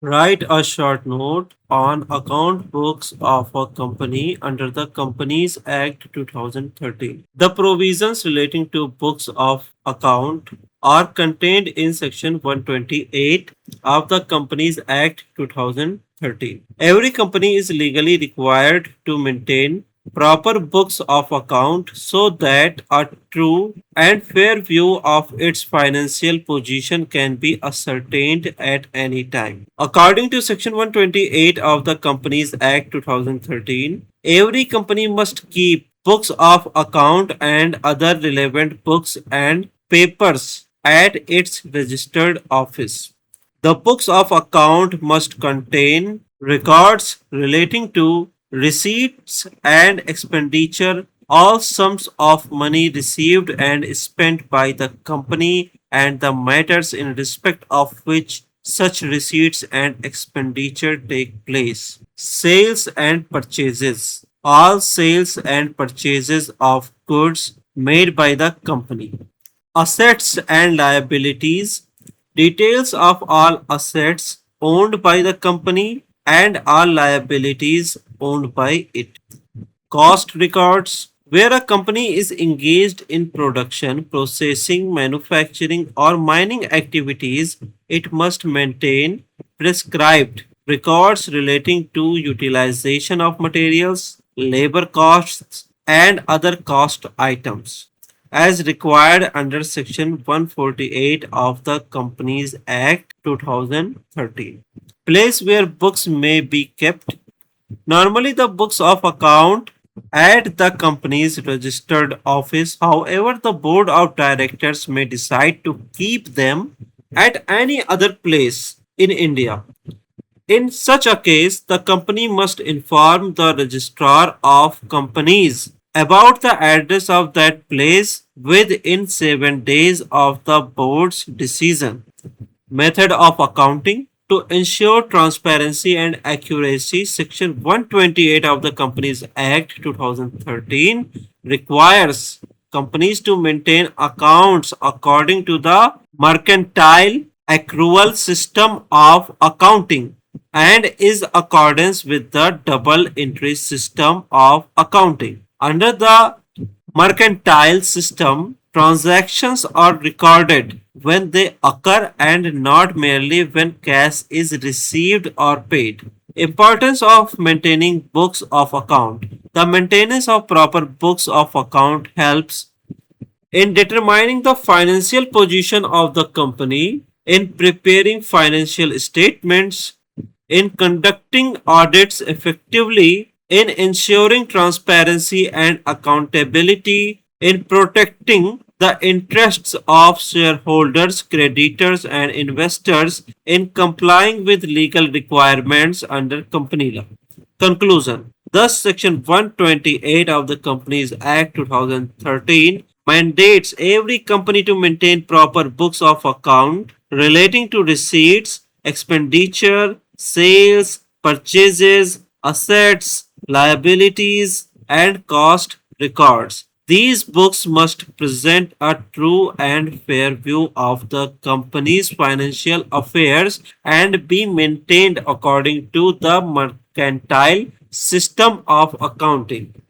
Write a short note on account books of a company under the Companies Act 2013. The provisions relating to books of account are contained in section 128 of the Companies Act 2013. Every company is legally required to maintain proper books of account so that a true and fair view of its financial position can be ascertained at any time. According to Section 128 of the Companies Act 2013, every company must keep books of account and other relevant books and papers at its registered office. The books of account must contain records relating to receipts and expenditure, all sums of money received and spent by the company, and the matters in respect of which such receipts and expenditure take place. Sales and purchases. All sales and purchases of goods made by the company. Assets and liabilities. Details of all assets owned by the company and all liabilities owned by it. Cost records. Where a company is engaged in production, processing, manufacturing, or mining activities, it must maintain prescribed records relating to utilization of materials, labor costs, and other cost items as required under Section 148 of the Companies Act 2013. Place where books may be kept. Normally, the books of account at the company's registered office. However, the board of directors may decide to keep them at any other place in India. In such a case, the company must inform the registrar of companies about the address of that place within 7 days of the board's decision. Method of accounting. To ensure transparency and accuracy, Section 128 of the Companies Act 2013 requires companies to maintain accounts according to the mercantile accrual system of accounting and is accordance with the double entry system of accounting. Under the mercantile system, transactions are recorded when they occur and not merely when cash is received or paid. Importance of maintaining books of account. The maintenance of proper books of account helps in determining the financial position of the company, in preparing financial statements, in conducting audits effectively, in ensuring transparency and accountability, in protecting the interests of shareholders, creditors, and investors, in complying with legal requirements under company law. Conclusion. Thus, Section 128 of the Companies Act 2013 mandates every company to maintain proper books of account relating to receipts, expenditure, sales, purchases, assets, liabilities, and cost records. These books must present a true and fair view of the company's financial affairs and be maintained according to the mercantile system of accounting.